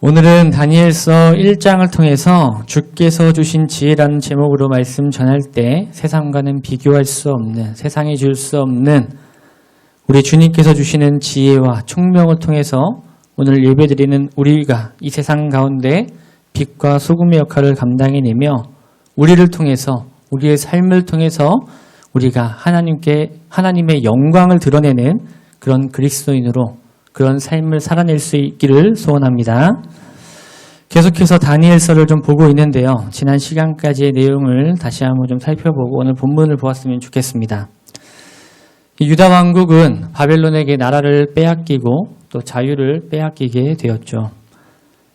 오늘은 다니엘서 1장을 통해서 주께서 주신 지혜라는 제목으로 말씀 전할 때 세상과는 비교할 수 없는, 세상이 줄 수 없는 우리 주님께서 주시는 지혜와 총명을 통해서 오늘 예배드리는 우리가 이 세상 가운데 빛과 소금의 역할을 감당해내며 우리를 통해서, 우리의 삶을 통해서 우리가 하나님의 영광을 드러내는 그런 그리스도인으로 그런 삶을 살아낼 수 있기를 소원합니다. 계속해서 다니엘서를 좀 보고 있는데요. 지난 시간까지의 내용을 다시 한번 좀 살펴보고 오늘 본문을 보았으면 좋겠습니다. 유다 왕국은 바벨론에게 나라를 빼앗기고 또 자유를 빼앗기게 되었죠.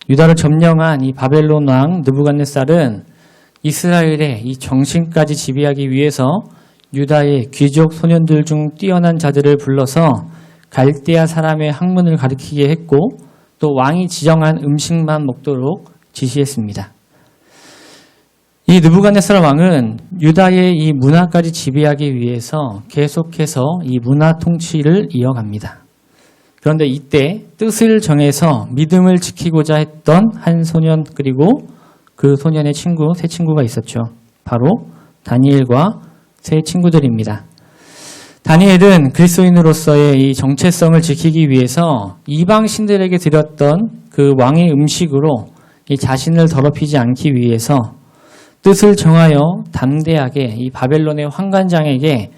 유다를 점령한 이 바벨론 왕 느부갓네살은 이스라엘의 이 정신까지 지배하기 위해서 유다의 귀족 소년들 중 뛰어난 자들을 불러서 갈대아 사람의 학문을 가르치게 했고 또 왕이 지정한 음식만 먹도록 지시했습니다. 이 느부갓네살 왕은 유다의 이 문화까지 지배하기 위해서 계속해서 이 문화 통치를 이어갑니다. 그런데 이때 뜻을 정해서 믿음을 지키고자 했던 한 소년 그리고 그 소년의 친구, 세 친구가 있었죠. 바로 다니엘과 세 친구들입니다. 다니엘은 그리스도인으로서의 이 정체성을 지키기 위해서 이방 신들에게 드렸던 그 왕의 음식으로 이 자신을 더럽히지 않기 위해서 뜻을 정하여 담대하게 이 바벨론의 환관장에게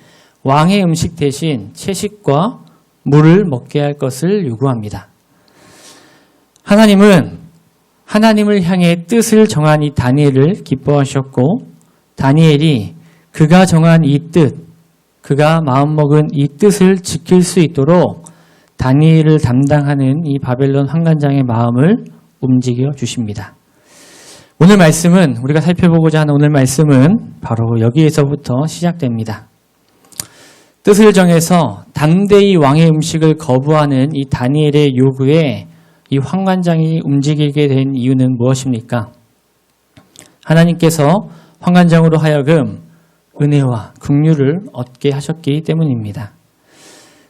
왕의 음식 대신 채식과 물을 먹게 할 것을 요구합니다. 하나님은 하나님을 향해 뜻을 정한 이 다니엘을 기뻐하셨고 다니엘이 그가 정한 이 뜻, 그가 마음먹은 이 뜻을 지킬 수 있도록 다니엘을 담당하는 이 바벨론 환관장의 마음을 움직여 주십니다. 오늘 말씀은, 우리가 살펴보고자 하는 오늘 말씀은 바로 여기에서부터 시작됩니다. 뜻을 정해서 담대히 왕의 음식을 거부하는 이 다니엘의 요구에 이 환관장이 움직이게 된 이유는 무엇입니까? 하나님께서 환관장으로 하여금 은혜와 긍휼을 얻게 하셨기 때문입니다.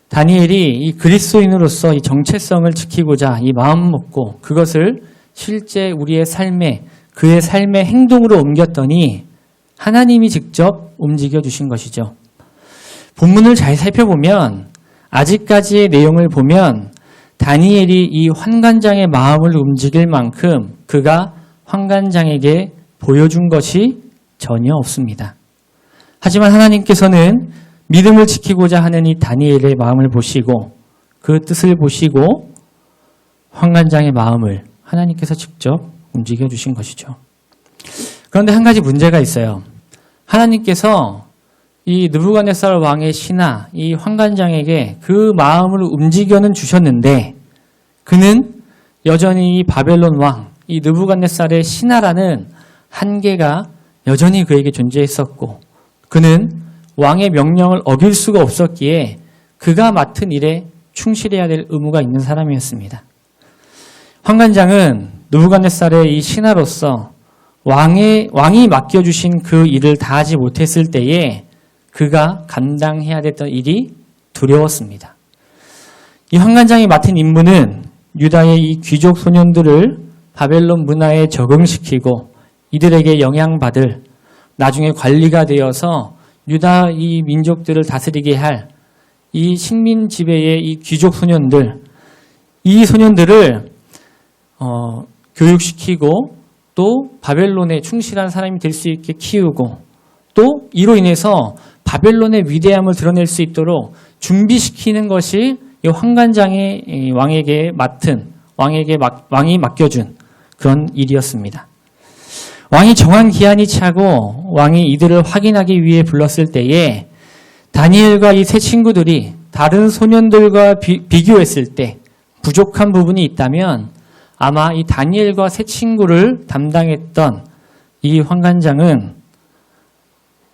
다니엘이 이 그리스도인으로서 이 정체성을 지키고자 이 마음 먹고 그것을 실제 우리의 삶에, 그의 삶의 행동으로 옮겼더니 하나님이 직접 움직여 주신 것이죠. 본문을 잘 살펴보면 아직까지의 내용을 보면 다니엘이 이 환관장의 마음을 움직일 만큼 그가 환관장에게 보여준 것이 전혀 없습니다. 하지만 하나님께서는 믿음을 지키고자 하는 이 다니엘의 마음을 보시고 그 뜻을 보시고 환관장의 마음을 하나님께서 직접 움직여 주신 것이죠. 그런데 한 가지 문제가 있어요. 하나님께서 이 느부갓네살 왕의 신하, 이 환관장에게 그 마음을 움직여는 주셨는데 그는 여전히 이 바벨론 왕, 이 느부갓네살의 신하라는 한계가 여전히 그에게 존재했었고 그는 왕의 명령을 어길 수가 없었기에 그가 맡은 일에 충실해야 될 의무가 있는 사람이었습니다. 환관장은 느부갓네살의 이 신하로서 왕이 맡겨주신 그 일을 다하지 못했을 때에 그가 감당해야 됐던 일이 두려웠습니다. 이 환관장이 맡은 임무는 유다의 이 귀족 소년들을 바벨론 문화에 적응시키고 이들에게 영향받을 나중에 관리가 되어서 유다 이 민족들을 다스리게 할 이 식민 지배의 이 귀족 소년들, 이 소년들을 교육시키고 또 바벨론에 충실한 사람이 될 수 있게 키우고 또 이로 인해서 바벨론의 위대함을 드러낼 수 있도록 준비시키는 것이 이 환관장의 왕에게 왕이 맡겨준 그런 일이었습니다. 왕이 정한 기한이 차고 왕이 이들을 확인하기 위해 불렀을 때에 다니엘과 이 세 친구들이 다른 소년들과 비교했을 때 부족한 부분이 있다면 아마 이 다니엘과 세 친구를 담당했던 이 환관장은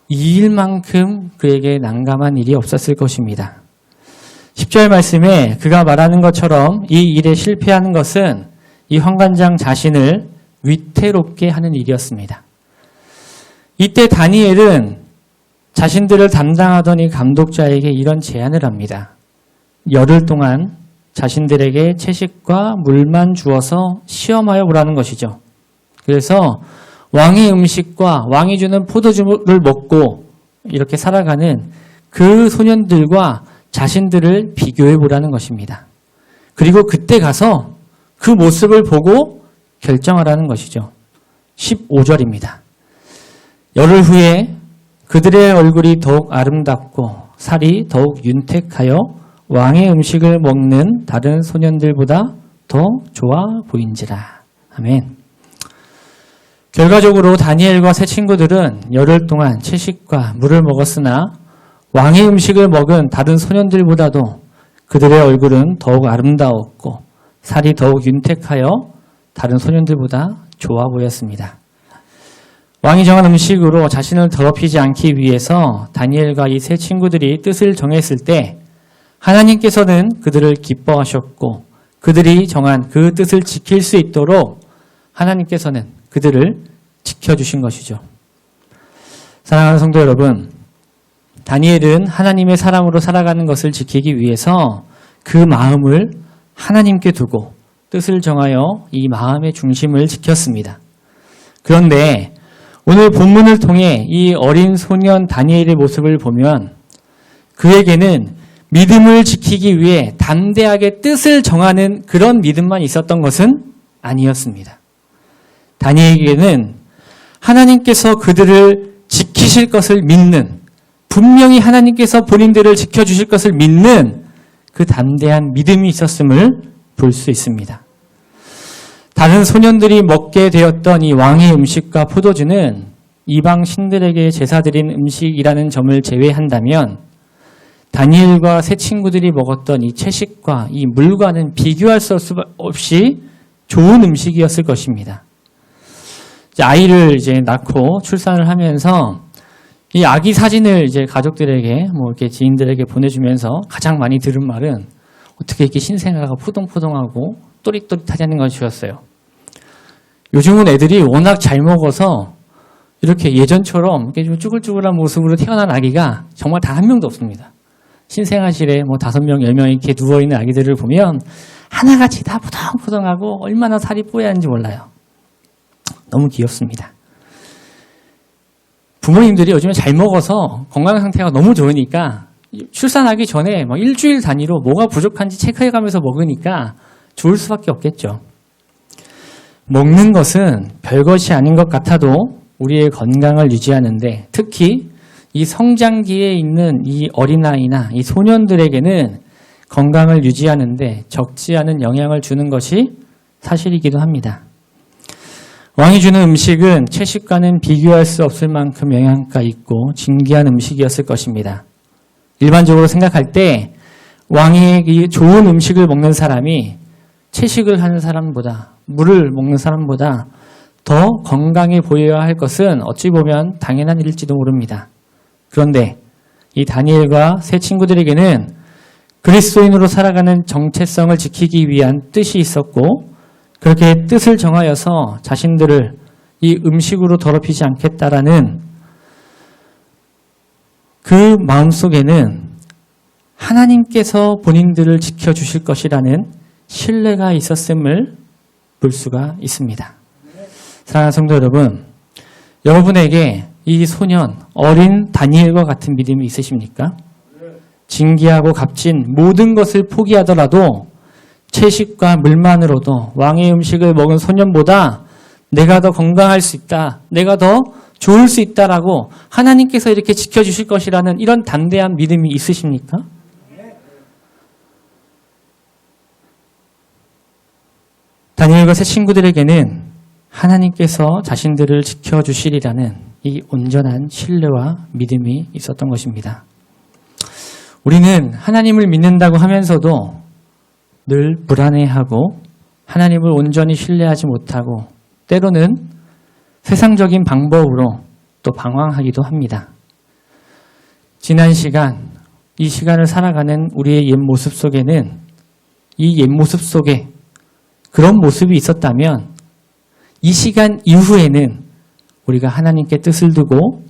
이 일만큼 그에게 난감한 일이 없었을 것입니다. 10절 말씀에 그가 말하는 것처럼 이 일에 실패하는 것은 이 환관장 자신을 위태롭게 하는 일이었습니다. 이때 다니엘은 자신들을 담당하던 이 감독자에게 이런 제안을 합니다. 열흘 동안 자신들에게 채식과 물만 주어서 시험하여 보라는 것이죠. 그래서 왕의 음식과 왕이 주는 포도주를 먹고 이렇게 살아가는 그 소년들과 자신들을 비교해 보라는 것입니다. 그리고 그때 가서 그 모습을 보고 결정하라는 것이죠. 15절입니다. 열흘 후에 그들의 얼굴이 더욱 아름답고 살이 더욱 윤택하여 왕의 음식을 먹는 다른 소년들보다 더 좋아 보인지라. 아멘. 결과적으로 다니엘과 세 친구들은 열흘 동안 채식과 물을 먹었으나 왕의 음식을 먹은 다른 소년들보다도 그들의 얼굴은 더욱 아름다웠고 살이 더욱 윤택하여 다른 소년들보다 좋아 보였습니다. 왕이 정한 음식으로 자신을 더럽히지 않기 위해서 다니엘과 이 세 친구들이 뜻을 정했을 때 하나님께서는 그들을 기뻐하셨고 그들이 정한 그 뜻을 지킬 수 있도록 하나님께서는 그들을 지켜주신 것이죠. 사랑하는 성도 여러분, 다니엘은 하나님의 사람으로 살아가는 것을 지키기 위해서 그 마음을 하나님께 두고 뜻을 정하여 이 마음의 중심을 지켰습니다. 그런데 오늘 본문을 통해 이 어린 소년 다니엘의 모습을 보면 그에게는 믿음을 지키기 위해 담대하게 뜻을 정하는 그런 믿음만 있었던 것은 아니었습니다. 다니엘에게는 하나님께서 그들을 지키실 것을 믿는, 분명히 하나님께서 본인들을 지켜주실 것을 믿는 그 담대한 믿음이 있었음을 볼 수 있습니다. 다른 소년들이 먹게 되었던 이 왕의 음식과 포도주는 이방 신들에게 제사드린 음식이라는 점을 제외한다면 다니엘과 세 친구들이 먹었던 이 채식과 이 물과는 비교할 수 없이 좋은 음식이었을 것입니다. 아이를 이제 낳고 출산을 하면서 이 아기 사진을 이제 가족들에게 이렇게 지인들에게 보내주면서 가장 많이 들은 말은 어떻게 이렇게 신생아가 포동포동하고 또릿또릿하냐는 것이었어요. 요즘은 애들이 워낙 잘 먹어서 이렇게 예전처럼 이렇게 좀 쭈글쭈글한 모습으로 태어난 아기가 정말 단 한 명도 없습니다. 신생아실에 5명, 10명 이렇게 누워있는 아기들을 보면 하나같이 다 포동포동하고 얼마나 살이 뽀얗는지 몰라요. 너무 귀엽습니다. 부모님들이 요즘에 잘 먹어서 건강 상태가 너무 좋으니까 출산하기 전에 일주일 단위로 뭐가 부족한지 체크해가면서 먹으니까 좋을 수밖에 없겠죠. 먹는 것은 별것이 아닌 것 같아도 우리의 건강을 유지하는데 특히 이 성장기에 있는 이 어린아이나 이 소년들에게는 건강을 유지하는데 적지 않은 영향을 주는 것이 사실이기도 합니다. 왕이 주는 음식은 채식과는 비교할 수 없을 만큼 영양가 있고 진귀한 음식이었을 것입니다. 일반적으로 생각할 때 왕이 이 좋은 음식을 먹는 사람이 채식을 하는 사람보다 물을 먹는 사람보다 더 건강해 보여야 할 것은 어찌 보면 당연한 일일지도 모릅니다. 그런데 이 다니엘과 세 친구들에게는 그리스도인으로 살아가는 정체성을 지키기 위한 뜻이 있었고 그렇게 뜻을 정하여서 자신들을 이 음식으로 더럽히지 않겠다라는 그 마음속에는 하나님께서 본인들을 지켜주실 것이라는 신뢰가 있었음을 볼 수가 있습니다. 사랑하는 성도 여러분, 여러분에게 이 소년, 어린 다니엘과 같은 믿음이 있으십니까? 진귀하고 값진 모든 것을 포기하더라도 채식과 물만으로도 왕의 음식을 먹은 소년보다 내가 더 건강할 수 있다, 내가 더 좋을 수 있다라고 하나님께서 이렇게 지켜주실 것이라는 이런 담대한 믿음이 있으십니까? 다니엘과 세 친구들에게는 하나님께서 자신들을 지켜주시리라는 이 온전한 신뢰와 믿음이 있었던 것입니다. 우리는 하나님을 믿는다고 하면서도 늘 불안해하고 하나님을 온전히 신뢰하지 못하고 때로는 세상적인 방법으로 또 방황하기도 합니다. 지난 시간, 이 시간을 살아가는 우리의 옛 모습 속에는 이 옛 모습 속에 그런 모습이 있었다면 이 시간 이후에는 우리가 하나님께 뜻을 두고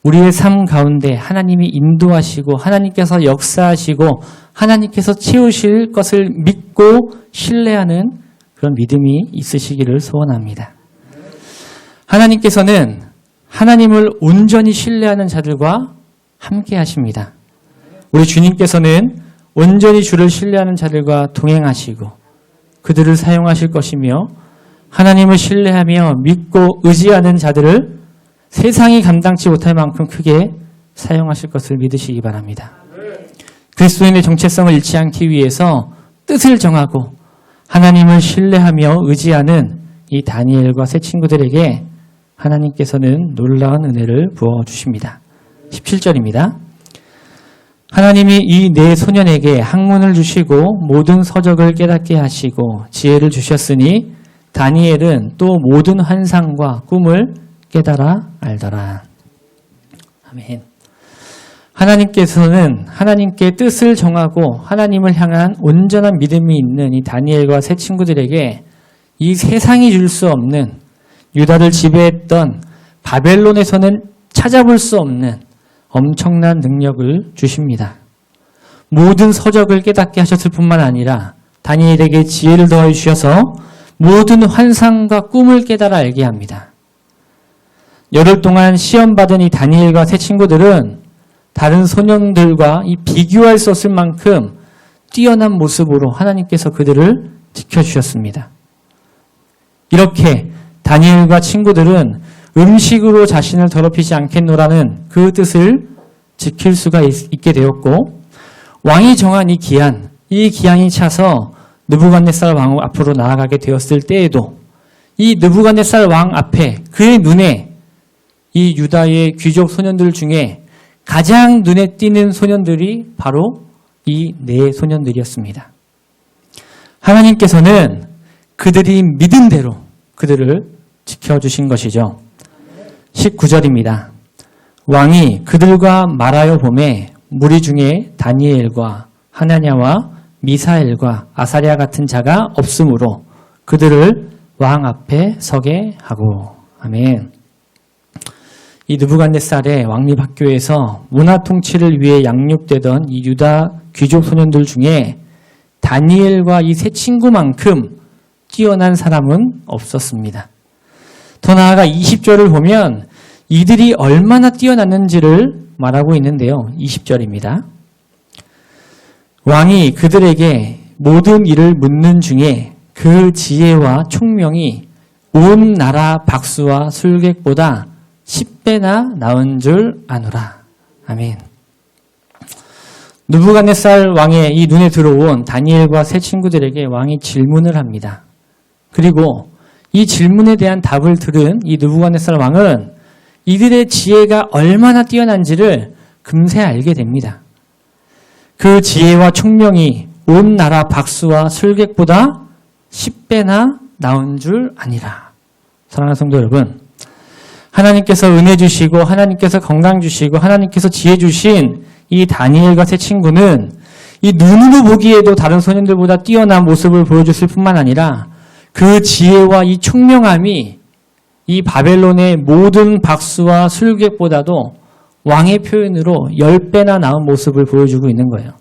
우리의 삶 가운데 하나님이 인도하시고 하나님께서 역사하시고 하나님께서 채우실 것을 믿고 신뢰하는 그런 믿음이 있으시기를 소원합니다. 하나님께서는 하나님을 온전히 신뢰하는 자들과 함께 하십니다. 우리 주님께서는 온전히 주를 신뢰하는 자들과 동행하시고 그들을 사용하실 것이며 하나님을 신뢰하며 믿고 의지하는 자들을 세상이 감당치 못할 만큼 크게 사용하실 것을 믿으시기 바랍니다. 그리스도인의 정체성을 잃지 않기 위해서 뜻을 정하고 하나님을 신뢰하며 의지하는 이 다니엘과 세 친구들에게 하나님께서는 놀라운 은혜를 부어주십니다. 17절입니다. 하나님이 이 네 소년에게 학문을 주시고 모든 서적을 깨닫게 하시고 지혜를 주셨으니 다니엘은 또 모든 환상과 꿈을 깨달아 알더라. 아멘. 하나님께서는 하나님께 뜻을 정하고 하나님을 향한 온전한 믿음이 있는 이 다니엘과 세 친구들에게 이 세상이 줄 수 없는 유다를 지배했던 바벨론에서는 찾아볼 수 없는 엄청난 능력을 주십니다. 모든 서적을 깨닫게 하셨을 뿐만 아니라 다니엘에게 지혜를 더해 주셔서 모든 환상과 꿈을 깨달아 알게 합니다. 열흘 동안 시험받은 이 다니엘과 세 친구들은 다른 소년들과 이 비교할 수 없을 만큼 뛰어난 모습으로 하나님께서 그들을 지켜주셨습니다. 이렇게 다니엘과 친구들은 음식으로 자신을 더럽히지 않겠노라는 그 뜻을 지킬 수가 있게 되었고 왕이 정한 이 기한이 차서 느부갓네살 왕 앞으로 나아가게 되었을 때에도 이 느부갓네살 왕 앞에 그의 눈에 이 유다의 귀족 소년들 중에 가장 눈에 띄는 소년들이 바로 이 네 소년들이었습니다. 하나님께서는 그들이 믿은 대로 그들을 지켜주신 것이죠. 19절입니다. 왕이 그들과 말하여 보매 무리 중에 다니엘과 하나냐와 미사엘과 아사랴 같은 자가 없으므로 그들을 왕 앞에 서게 하고. 아멘. 이 느부갓네살의 왕립 학교에서 문화 통치를 위해 양육되던 이 유다 귀족 소년들 중에 다니엘과 이 세 친구만큼 뛰어난 사람은 없었습니다. 더 나아가 20절을 보면 이들이 얼마나 뛰어났는지를 말하고 있는데요. 20절입니다. 왕이 그들에게 모든 일을 묻는 중에 그 지혜와 총명이 온 나라 박수와 술객보다 10배나 나은 줄 아노라. 아멘. 느부갓네살 왕의 이 눈에 들어온 다니엘과 세 친구들에게 왕이 질문을 합니다. 그리고 이 질문에 대한 답을 들은 이 느부갓네살 왕은 이들의 지혜가 얼마나 뛰어난지를 금세 알게 됩니다. 그 지혜와 총명이 온 나라 박수와 술객보다 10배나 나은 줄 아니라. 사랑하는 성도 여러분, 하나님께서 은혜 주시고 하나님께서 건강 주시고 하나님께서 지혜 주신 이 다니엘과 세 친구는 이 눈으로 보기에도 다른 소년들보다 뛰어난 모습을 보여줬을 뿐만 아니라 그 지혜와 이 총명함이 이 바벨론의 모든 박수와 술객보다도 왕의 표현으로 10배나 나은 모습을 보여주고 있는 거예요.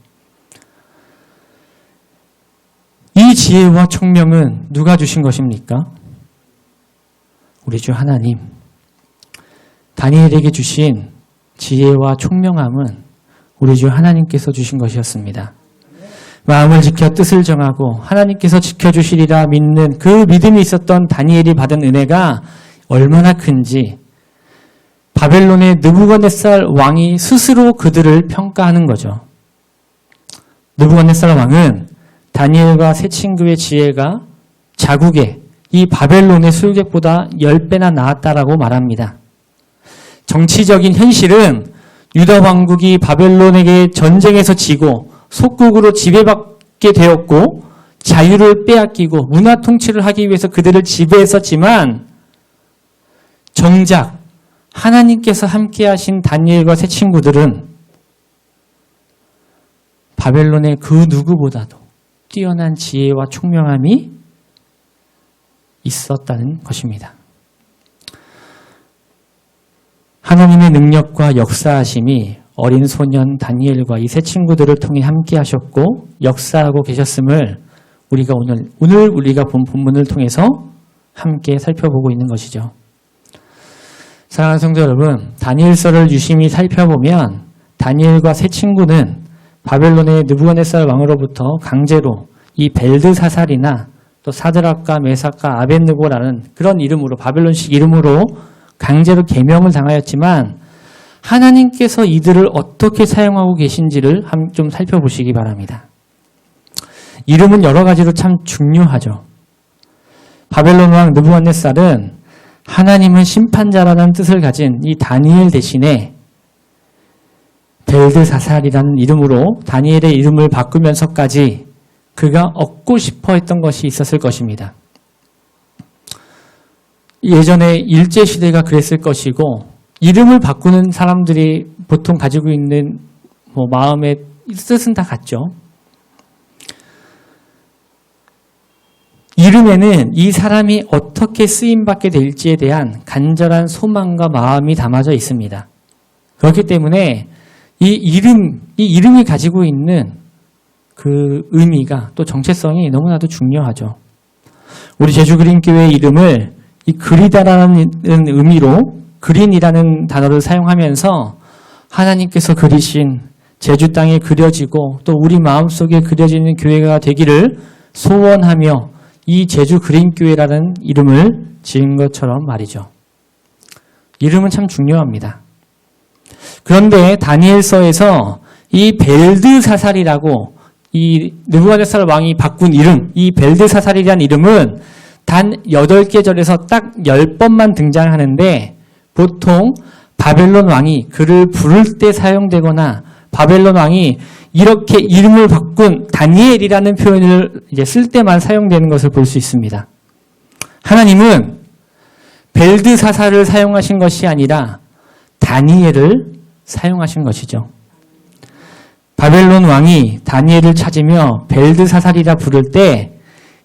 이 지혜와 총명은 누가 주신 것입니까? 우리 주 하나님. 다니엘에게 주신 지혜와 총명함은 우리 주 하나님께서 주신 것이었습니다. 마음을 지켜 뜻을 정하고 하나님께서 지켜주시리라 믿는 그 믿음이 있었던 다니엘이 받은 은혜가 얼마나 큰지 바벨론의 느부갓네살 왕이 스스로 그들을 평가하는 거죠. 느부갓네살 왕은 다니엘과 세 친구의 지혜가 자국의 이 바벨론의 술객보다 10배나 나았다라고 말합니다. 정치적인 현실은 유다 왕국이 바벨론에게 전쟁에서 지고 속국으로 지배받게 되었고 자유를 빼앗기고 문화 통치를 하기 위해서 그들을 지배했었지만 정작 하나님께서 함께하신 다니엘과 세 친구들은 바벨론의 그 누구보다도 뛰어난 지혜와 총명함이 있었다는 것입니다. 하나님의 능력과 역사하심이 어린 소년 다니엘과 이 세 친구들을 통해 함께 하셨고 역사하고 계셨음을 우리가 오늘 우리가 본 본문을 통해서 함께 살펴보고 있는 것이죠. 사랑하는 성도 여러분, 다니엘서를 유심히 살펴보면 다니엘과 세 친구는 바벨론의 느부갓네살 왕으로부터 강제로 이 벨드사살이나 또 사드락과 메삭과 아벳느고라는 그런 이름으로 바벨론식 이름으로 강제로 계명을 당하였지만 하나님께서 이들을 어떻게 사용하고 계신지를 좀 살펴보시기 바랍니다. 이름은 여러 가지로 참 중요하죠. 바벨론 왕 느부갓네살은 하나님은 심판자라는 뜻을 가진 이 다니엘 대신에 벨드사살이라는 이름으로 다니엘의 이름을 바꾸면서까지 그가 얻고 싶어 했던 것이 있었을 것입니다. 예전에 일제시대가 그랬을 것이고 이름을 바꾸는 사람들이 보통 가지고 있는 마음의 뜻은 다 같죠. 이름에는 이 사람이 어떻게 쓰임받게 될지에 대한 간절한 소망과 마음이 담아져 있습니다. 그렇기 때문에 이 이름이 가지고 있는 그 의미가 또 정체성이 너무나도 중요하죠. 우리 제주그린교회의 이름을 이 그리다라는 의미로 그린이라는 단어를 사용하면서 하나님께서 그리신 제주 땅에 그려지고 또 우리 마음속에 그려지는 교회가 되기를 소원하며 이 제주 그린교회라는 이름을 지은 것처럼 말이죠. 이름은 참 중요합니다. 그런데 다니엘서에서 이 벨드사살이라고 이 느부갓네살 왕이 바꾼 이름, 이 벨드사살이라는 이름은 단 8개 절에서 딱 10번만 등장하는데 보통 바벨론 왕이 그를 부를 때 사용되거나 바벨론 왕이 이렇게 이름을 바꾼 다니엘이라는 표현을 이제 쓸 때만 사용되는 것을 볼 수 있습니다. 하나님은 벨드사살을 사용하신 것이 아니라 다니엘을 사용하신 것이죠. 바벨론 왕이 다니엘을 찾으며 벨드사살이라 부를 때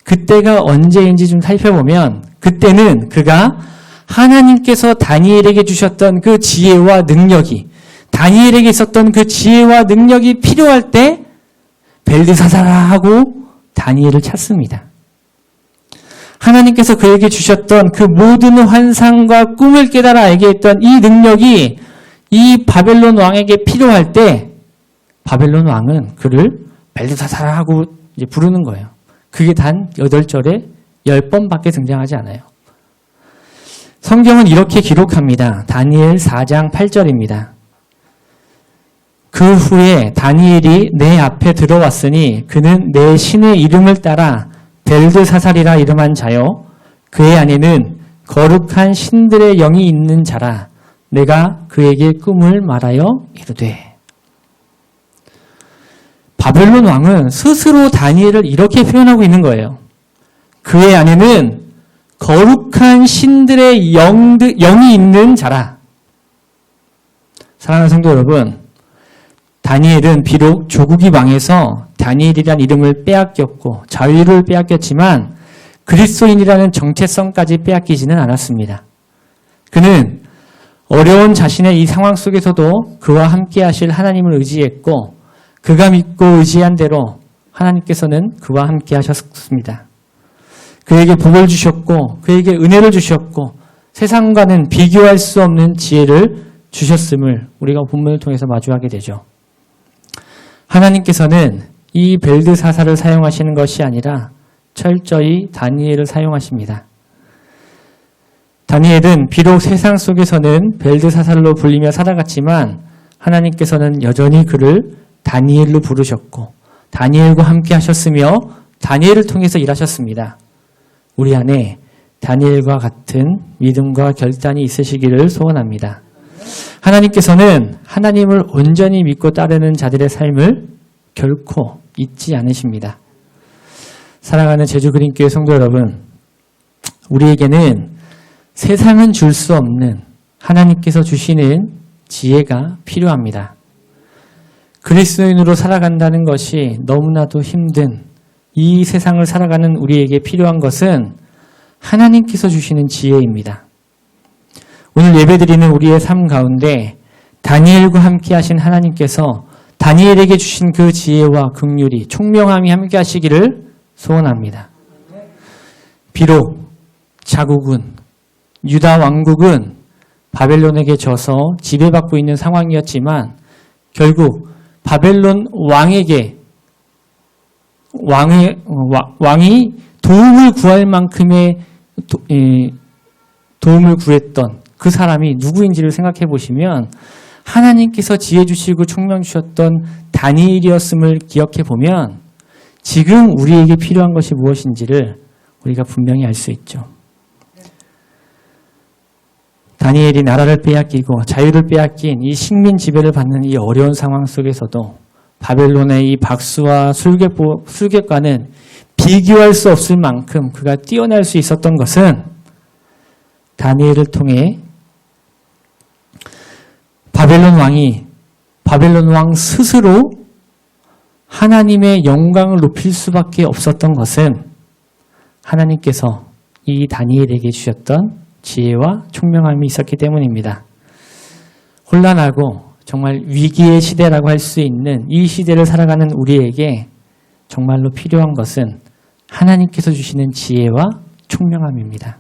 그때가 언제인지 좀 살펴보면 그때는 그가 하나님께서 다니엘에게 주셨던 그 지혜와 능력이 다니엘에게 있었던 그 지혜와 능력이 필요할 때 벨드사살아 하고 다니엘을 찾습니다. 하나님께서 그에게 주셨던 그 모든 환상과 꿈을 깨달아 알게 했던 이 능력이 이 바벨론 왕에게 필요할 때 바벨론 왕은 그를 벨드사살아 하고 이제 부르는 거예요. 그게 단 8절에 10번밖에 등장하지 않아요. 성경은 이렇게 기록합니다. 다니엘 4장 8절입니다. 그 후에 다니엘이 내 앞에 들어왔으니 그는 내 신의 이름을 따라 벨드사살이라 이름한 자요. 그의 안에는 거룩한 신들의 영이 있는 자라. 내가 그에게 꿈을 말하여 이르되. 바벨론 왕은 스스로 다니엘을 이렇게 표현하고 있는 거예요. 그의 안에는 거룩한 신들의 영이 있는 자라. 사랑하는 성도 여러분, 다니엘은 비록 조국이 망해서 다니엘이라는 이름을 빼앗겼고 자유를 빼앗겼지만 그리스도인이라는 정체성까지 빼앗기지는 않았습니다. 그는 어려운 자신의 이 상황 속에서도 그와 함께 하실 하나님을 의지했고 그가 믿고 의지한 대로 하나님께서는 그와 함께 하셨습니다. 그에게 복을 주셨고 그에게 은혜를 주셨고 세상과는 비교할 수 없는 지혜를 주셨음을 우리가 본문을 통해서 마주하게 되죠. 하나님께서는 이 벨드사살을 사용하시는 것이 아니라 철저히 다니엘을 사용하십니다. 다니엘은 비록 세상 속에서는 벨드사살로 불리며 살아갔지만 하나님께서는 여전히 그를 다니엘로 부르셨고 다니엘과 함께 하셨으며 다니엘을 통해서 일하셨습니다. 우리 안에 다니엘과 같은 믿음과 결단이 있으시기를 소원합니다. 하나님께서는 하나님을 온전히 믿고 따르는 자들의 삶을 결코 잊지 않으십니다. 사랑하는 제주그린교회 성도 여러분, 우리에게는 세상은 줄 수 없는 하나님께서 주시는 지혜가 필요합니다. 그리스도인으로 살아간다는 것이 너무나도 힘든 이 세상을 살아가는 우리에게 필요한 것은 하나님께서 주시는 지혜입니다. 오늘 예배드리는 우리의 삶 가운데 다니엘과 함께 하신 하나님께서 다니엘에게 주신 그 지혜와 긍휼이 총명함이 함께 하시기를 소원합니다. 비록 자국은 유다 왕국은 바벨론에게 져서 지배받고 있는 상황이었지만 결국 바벨론 왕이 도움을 구할 만큼의 도움을 구했던 그 사람이 누구인지를 생각해 보시면 하나님께서 지혜 주시고 총명 주셨던 다니엘이었음을 기억해 보면 지금 우리에게 필요한 것이 무엇인지를 우리가 분명히 알 수 있죠. 다니엘이 나라를 빼앗기고 자유를 빼앗긴 이 식민 지배를 받는 이 어려운 상황 속에서도 바벨론의 이 박수와 술객과는 비교할 수 없을 만큼 그가 뛰어날 수 있었던 것은 다니엘을 통해 바벨론 왕 스스로 하나님의 영광을 높일 수밖에 없었던 것은 하나님께서 이 다니엘에게 주셨던 지혜와 총명함이 있었기 때문입니다. 혼란하고 정말 위기의 시대라고 할 수 있는 이 시대를 살아가는 우리에게 정말로 필요한 것은 하나님께서 주시는 지혜와 총명함입니다.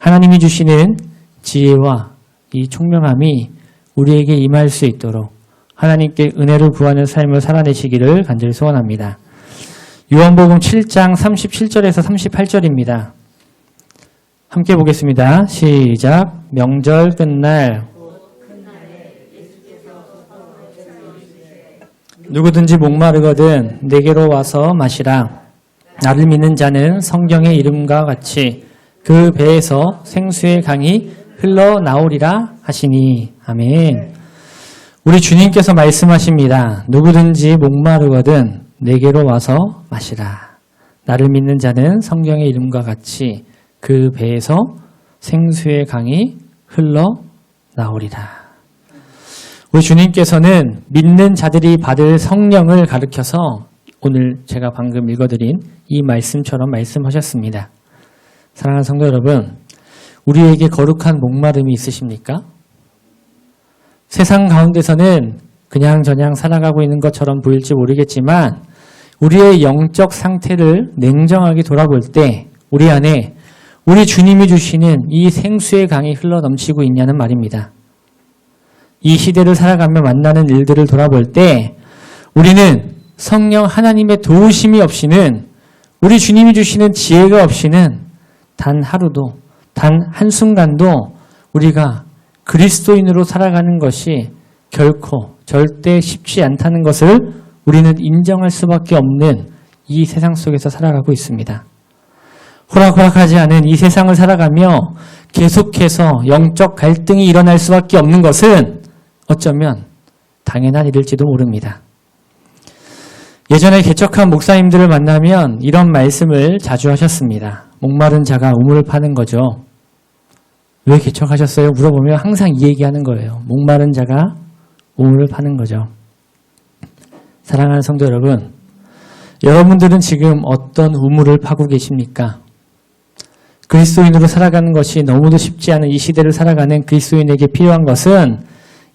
하나님이 주시는 지혜와 이 총명함이 우리에게 임할 수 있도록 하나님께 은혜를 구하는 삶을 살아내시기를 간절히 소원합니다. 요한복음 7장 37절에서 38절입니다. 함께 보겠습니다. 시작. 명절 끝날 누구든지 목마르거든 내게로 와서 마시라. 나를 믿는 자는 성경의 이름과 같이 그 배에서 생수의 강이 흘러나오리라 하시니. 아멘. 우리 주님께서 말씀하십니다. 누구든지 목마르거든 내게로 와서 마시라. 나를 믿는 자는 성경의 이름과 같이 그 배에서 생수의 강이 흘러나오리라. 우리 주님께서는 믿는 자들이 받을 성령을 가르쳐서 오늘 제가 방금 읽어드린 이 말씀처럼 말씀하셨습니다. 사랑하는 성도 여러분, 우리에게 거룩한 목마름이 있으십니까? 세상 가운데서는 그냥저냥 살아가고 있는 것처럼 보일지 모르겠지만 우리의 영적 상태를 냉정하게 돌아볼 때 우리 안에 우리 주님이 주시는 이 생수의 강이 흘러넘치고 있냐는 말입니다. 이 시대를 살아가며 만나는 일들을 돌아볼 때 우리는 성령 하나님의 도우심이 없이는 우리 주님이 주시는 지혜가 없이는 단 하루도 단 한순간도 우리가 그리스도인으로 살아가는 것이 결코 절대 쉽지 않다는 것을 우리는 인정할 수밖에 없는 이 세상 속에서 살아가고 있습니다. 호락호락하지 않은 이 세상을 살아가며 계속해서 영적 갈등이 일어날 수밖에 없는 것은 어쩌면 당연한 일일지도 모릅니다. 예전에 개척한 목사님들을 만나면 이런 말씀을 자주 하셨습니다. 목마른 자가 우물을 파는 거죠. 왜 개척하셨어요? 물어보면 항상 이 얘기하는 거예요. 목마른 자가 우물을 파는 거죠. 사랑하는 성도 여러분, 여러분들은 지금 어떤 우물을 파고 계십니까? 그리스도인으로 살아가는 것이 너무도 쉽지 않은 이 시대를 살아가는 그리스도인에게 필요한 것은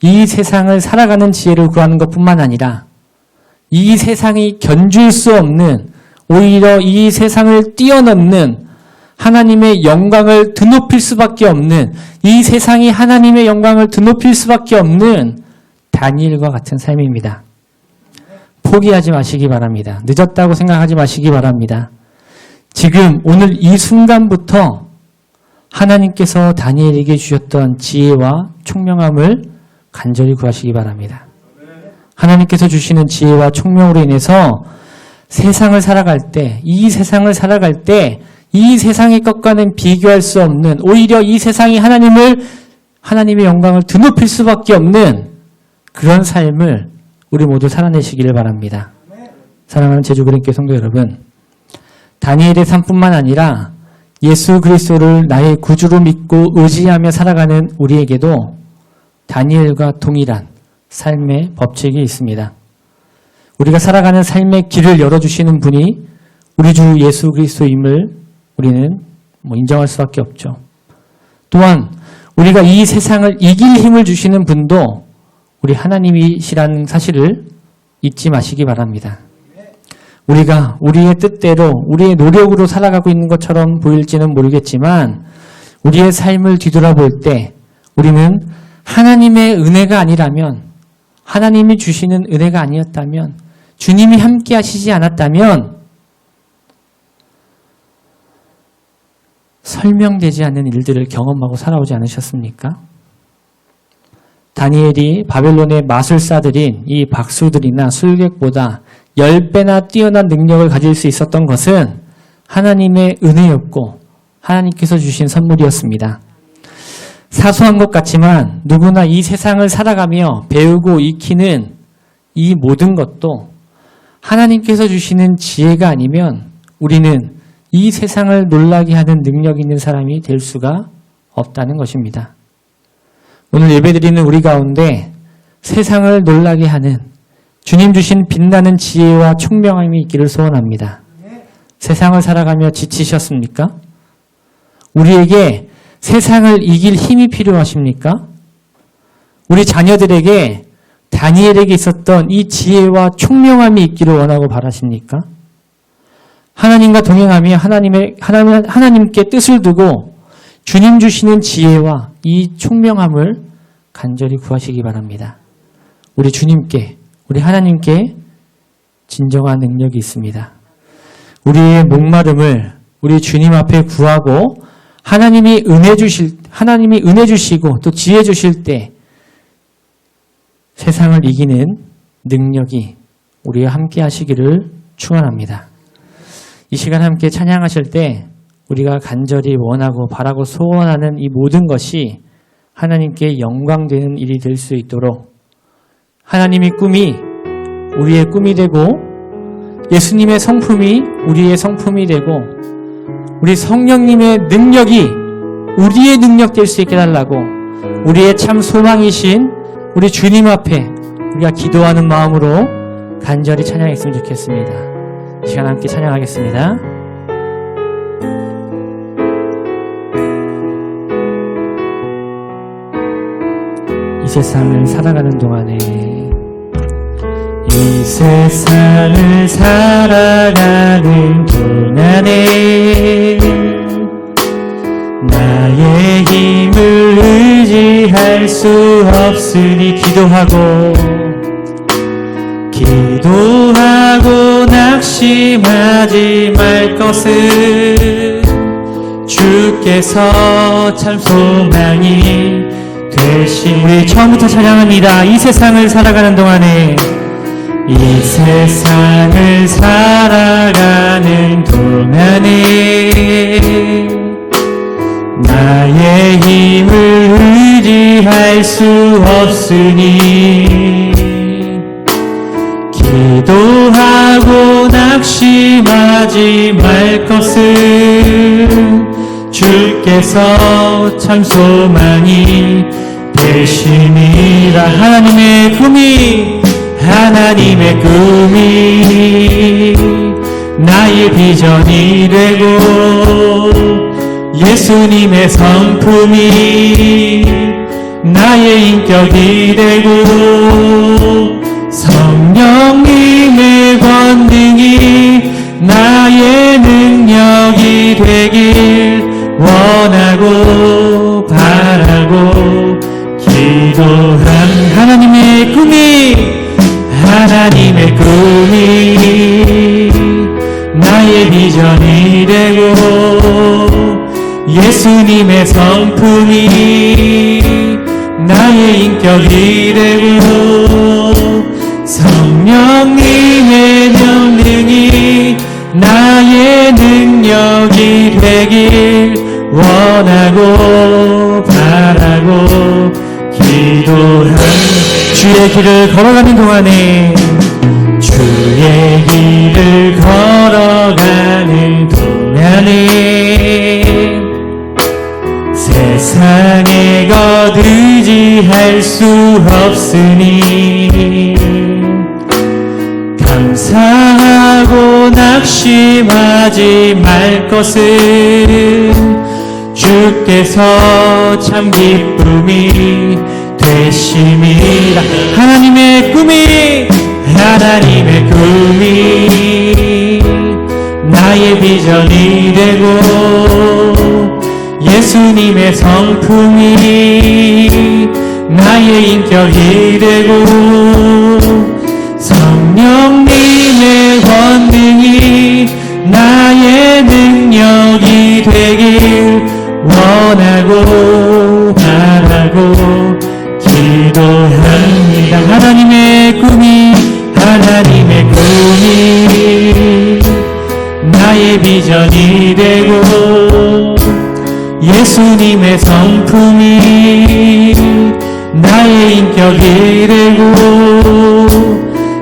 이 세상을 살아가는 지혜를 구하는 것뿐만 아니라 이 세상이 견줄 수 없는, 오히려 이 세상을 뛰어넘는 하나님의 영광을 드높일 수밖에 없는, 이 세상이 하나님의 영광을 드높일 수밖에 없는 다니엘과 같은 삶입니다. 포기하지 마시기 바랍니다. 늦었다고 생각하지 마시기 바랍니다. 지금 오늘 이 순간부터 하나님께서 다니엘에게 주셨던 지혜와 총명함을 간절히 구하시기 바랍니다. 하나님께서 주시는 지혜와 총명으로 인해서 세상을 살아갈 때, 이 세상을 살아갈 때 이 세상의 것과는 비교할 수 없는, 오히려 이 세상이 하나님의 영광을 드높일 수밖에 없는 그런 삶을 우리 모두 살아내시기를 바랍니다. 사랑하는 제주그린교회 성도 여러분, 다니엘의 삶뿐만 아니라 예수 그리스도를 나의 구주로 믿고 의지하며 살아가는 우리에게도 다니엘과 동일한 삶의 법칙이 있습니다. 우리가 살아가는 삶의 길을 열어주시는 분이 우리 주 예수 그리스도임을 우리는 인정할 수밖에 없죠. 또한 우리가 이 세상을 이길 힘을 주시는 분도 우리 하나님이시라는 사실을 잊지 마시기 바랍니다. 우리가 우리의 뜻대로 우리의 노력으로 살아가고 있는 것처럼 보일지는 모르겠지만 우리의 삶을 뒤돌아볼 때 우리는 하나님의 은혜가 아니라면, 하나님이 주시는 은혜가 아니었다면, 주님이 함께 하시지 않았다면 설명되지 않는 일들을 경험하고 살아오지 않으셨습니까? 다니엘이 바벨론의 마술사들인 이 박수들이나 술객보다 10배나 뛰어난 능력을 가질 수 있었던 것은 하나님의 은혜였고 하나님께서 주신 선물이었습니다. 사소한 것 같지만 누구나 이 세상을 살아가며 배우고 익히는 이 모든 것도 하나님께서 주시는 지혜가 아니면 우리는 이 세상을 놀라게 하는 능력 있는 사람이 될 수가 없다는 것입니다. 오늘 예배드리는 우리 가운데 세상을 놀라게 하는 주님 주신 빛나는 지혜와 총명함이 있기를 소원합니다. 세상을 살아가며 지치셨습니까? 우리에게 세상을 이길 힘이 필요하십니까? 우리 자녀들에게 다니엘에게 있었던 이 지혜와 총명함이 있기를 원하고 바라십니까? 하나님과 동행하며 하나님께 뜻을 두고 주님 주시는 지혜와 이 총명함을 간절히 구하시기 바랍니다. 우리 주님께, 우리 하나님께 진정한 능력이 있습니다. 우리의 목마름을 우리 주님 앞에 구하고 하나님이 은혜 주시고 또 지혜 주실 때 세상을 이기는 능력이 우리와 함께 하시기를 축원합니다. 이 시간 함께 찬양하실 때 우리가 간절히 원하고 바라고 소원하는 이 모든 것이 하나님께 영광되는 일이 될 수 있도록 하나님의 꿈이 우리의 꿈이 되고 예수님의 성품이 우리의 성품이 되고 우리 성령님의 능력이 우리의 능력 될 수 있게 달라고 우리의 참 소망이신 우리 주님 앞에 우리가 기도하는 마음으로 간절히 찬양했으면 좋겠습니다. 이 시간 함께 찬양하겠습니다. 이 세상을 살아가는 동안에 이 세상을 살아가는 동안에 나의 힘을 의지할 수 없으니 기도하고 낙심하지 말 것은 주께서 참 소망이 되신 우리 처음부터 찬양합니다. 이 세상을 살아가는 동안에 이 세상을 살아가는 동안에 나의 힘을 의지할 수 없으니 기도하고 낙심하지 말 것은 주께서 참 소망이 되시니라. 하나님의 꿈이 나의 비전이 되고 예수님의 성품이 나의 인격이 되고 성령님의 권능이 나의 능력이 되길 원하고 바라고 기도한 하나님의 꿈이 나의 비전이 되고 예수님의 성품이 나의 인격이 되고 성령님의 명령이 나의 능력이 되길 원하고 바라고 기도한 주의 길을 걸어가는 동안에 세상에 것 의지할 수 없으니 감사하고 낙심하지 말 것은 주께서 참 기쁨이 되심이라. 하나님의 꿈이 나의 비전이 되고 예수님의 성품이 나의 인격이 되고 성령님의 권능이 나의 능력이 되길 원하고 바라고 기도합니다. 하나님의 꿈이 나의 비전이 되고 예수님의 성품이 나의 인격이 되고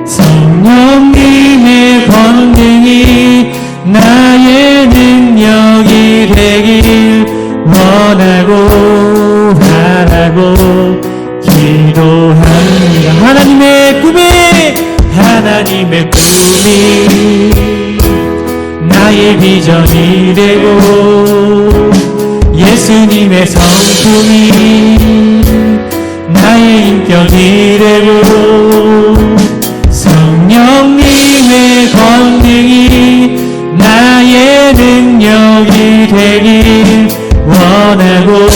성령님의 권능이 나의 능력이 되길 원하고 바라고 기도합니다. 하나님의 꿈이 나의 비전이 되고 예수님의 성품이 나의 인격이 되고 성령님의 권능이 나의 능력이 되길 원하고